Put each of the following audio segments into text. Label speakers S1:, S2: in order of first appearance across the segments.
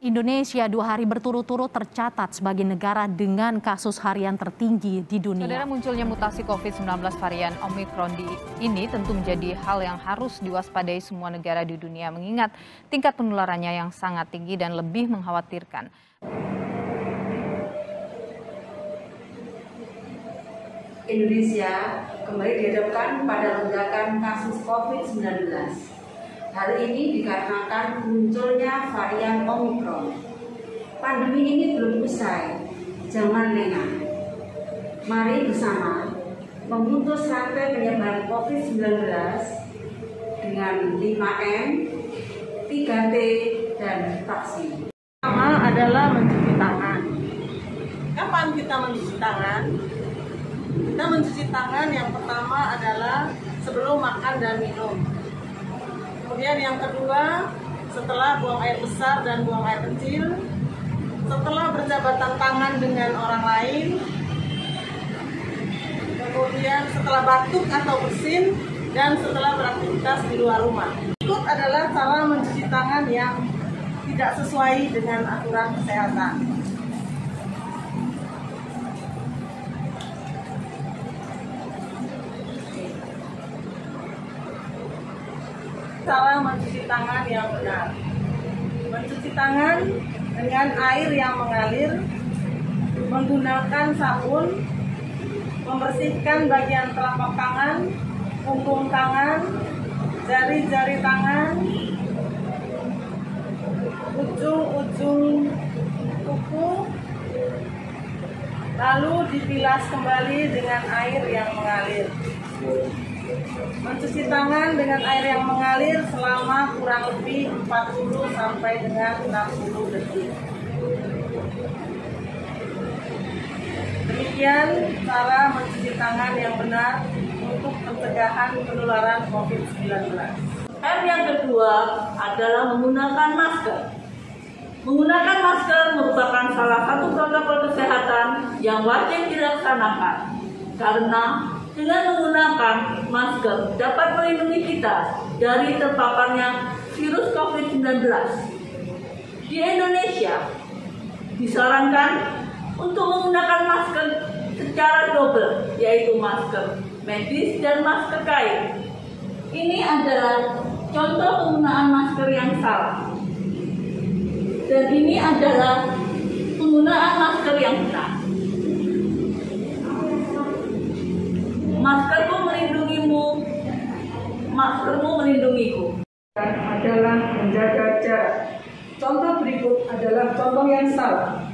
S1: Indonesia 2 hari berturut-turut tercatat sebagai negara dengan kasus harian tertinggi di dunia.
S2: Saudara, munculnya mutasi COVID-19 varian Omicron ini tentu menjadi hal yang harus diwaspadai semua negara di dunia, mengingat tingkat penularannya yang sangat tinggi dan lebih mengkhawatirkan.
S3: Indonesia kembali dihadapkan pada lonjakan kasus COVID-19. Hari ini dikarenakan munculnya varian Omicron. Pandemi ini belum usai, jangan lengah. Mari bersama memutus rantai penyebaran COVID-19 dengan 5M, 3T, dan vaksin.
S4: Pertama adalah mencuci tangan. Kapan kita mencuci tangan? Kita mencuci tangan yang pertama adalah sebelum makan dan minum. Kemudian yang kedua, setelah buang air besar dan buang air kecil, setelah berjabatan tangan dengan orang lain, kemudian setelah batuk atau bersin, dan setelah beraktivitas di luar rumah. Berikut adalah cara mencuci tangan yang tidak sesuai dengan aturan kesehatan. Cara mencuci tangan yang benar. Mencuci tangan dengan air yang mengalir, menggunakan sabun, membersihkan bagian telapak tangan, punggung tangan, jari-jari tangan, ujung-ujung kuku, lalu dibilas kembali dengan air yang mengalir. Mencuci tangan dengan air yang mengalir selama kurang lebih 40 sampai dengan 60 detik. Demikian cara mencuci tangan yang benar untuk pencegahan penularan COVID-19.
S5: M yang kedua adalah menggunakan masker. Menggunakan masker merupakan salah satu protokol kesehatan yang wajib dilaksanakan, karena dengan menggunakan masker dapat melindungi kita dari terpaparnya virus COVID-19. Di Indonesia disarankan untuk menggunakan masker secara double, yaitu masker medis dan masker kain. Ini adalah contoh penggunaan masker yang salah. Dan ini adalah penggunaan masker yang benar. Maskermu melindungimu, maskermu melindungiku.
S4: Adalah menjaga jarak. Contoh berikut adalah contoh yang salah.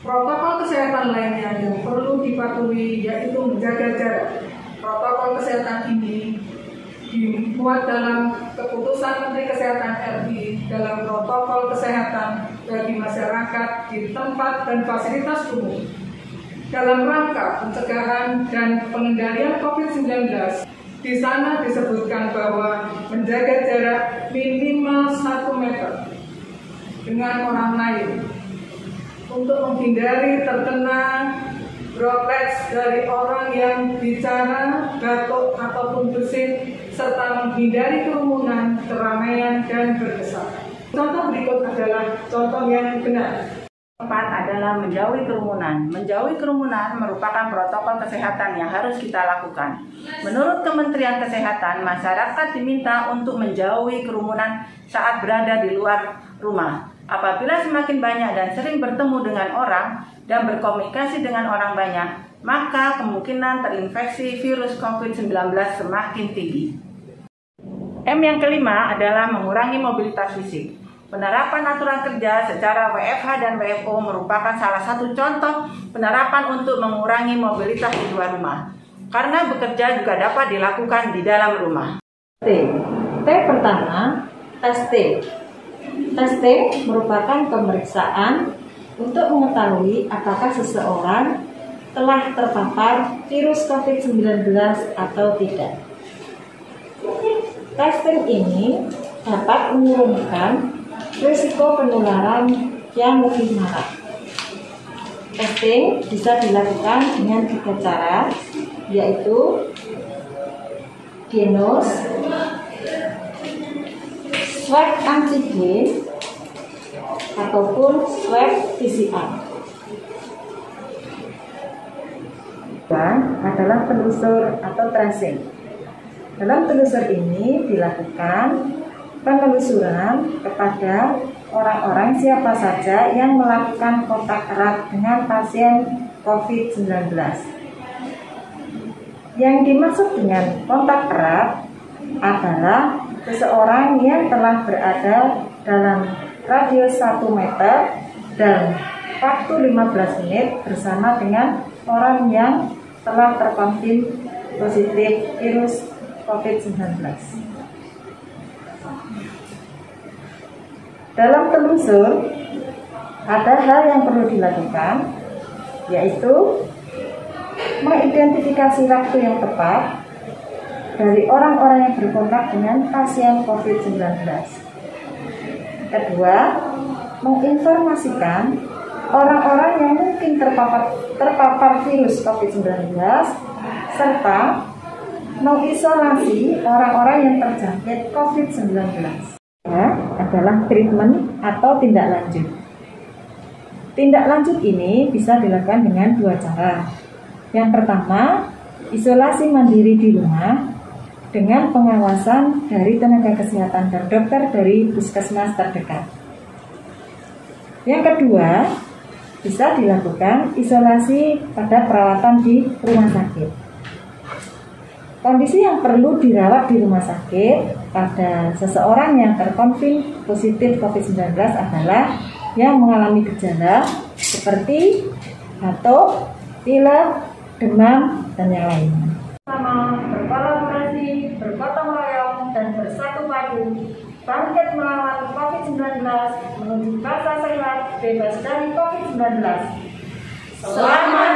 S4: Protokol kesehatan lainnya yang perlu dipatuhi yaitu menjaga jarak. Protokol kesehatan ini dimuat dalam keputusan Menteri Kesehatan RI dalam protokol kesehatan bagi masyarakat di tempat dan fasilitas umum. Dalam rangka pencegahan dan pengendalian COVID-19, di sana disebutkan bahwa menjaga jarak minimal 1 meter dengan orang lain untuk menghindari terkena droplet dari orang yang bicara, batuk, ataupun bersin, serta menghindari kerumunan, keramaian, dan berdesakan. Contoh berikut adalah contoh yang benar.
S6: Keempat adalah menjauhi kerumunan. Menjauhi kerumunan merupakan protokol kesehatan yang harus kita lakukan. Menurut Kementerian Kesehatan, masyarakat diminta untuk menjauhi kerumunan saat berada di luar rumah. Apabila semakin banyak dan sering bertemu dengan orang dan berkomunikasi dengan orang banyak, maka kemungkinan terinfeksi virus COVID-19 semakin tinggi. M yang kelima adalah mengurangi mobilitas fisik. Penerapan aturan kerja secara WFH dan WFO merupakan salah satu contoh penerapan untuk mengurangi mobilitas di luar rumah. Karena bekerja juga dapat dilakukan di dalam rumah.
S7: T pertama, tes T. Tes T merupakan pemeriksaan untuk mengetahui apakah seseorang telah terpapar virus COVID-19 atau tidak. Testing ini dapat menurunkan risiko penularan yang lebih marak. Testing bisa dilakukan dengan 3 cara, yaitu genos, swab antigen, ataupun swab PCR.
S6: Adalah telusur atau tracing. Dalam telusur ini dilakukan penelusuran kepada orang-orang siapa saja yang melakukan kontak erat dengan pasien COVID-19. Yang dimaksud dengan kontak erat adalah seseorang yang telah berada dalam radius 1 meter dan waktu 15 menit bersama dengan orang yang telah terkonfirmasi positif virus COVID-19. Dalam telusur, ada hal yang perlu dilakukan, yaitu mengidentifikasi waktu yang tepat dari orang-orang yang berkontak dengan pasien COVID-19. Kedua, menginformasikan orang-orang yang mungkin terpapar virus COVID-19 serta mengisolasi orang-orang yang terjangkit COVID-19. Adalah treatment atau tindak lanjut. Tindak lanjut ini bisa dilakukan dengan 2 cara. Yang pertama, isolasi mandiri di rumah dengan pengawasan dari tenaga kesehatan dan dokter dari puskesmas terdekat. Yang kedua, bisa dilakukan isolasi pada perawatan di rumah sakit. Kondisi yang perlu dirawat di rumah sakit pada seseorang yang terkonfirmasi positif COVID-19 adalah yang mengalami gejala seperti batuk, pilek, demam, dan yang lainnya. Sama berkolaborasi, bergotong royong, dan bersatu padu bangkit melawan COVID-19 menuju masa sehat bebas dari COVID-19.
S5: Selamat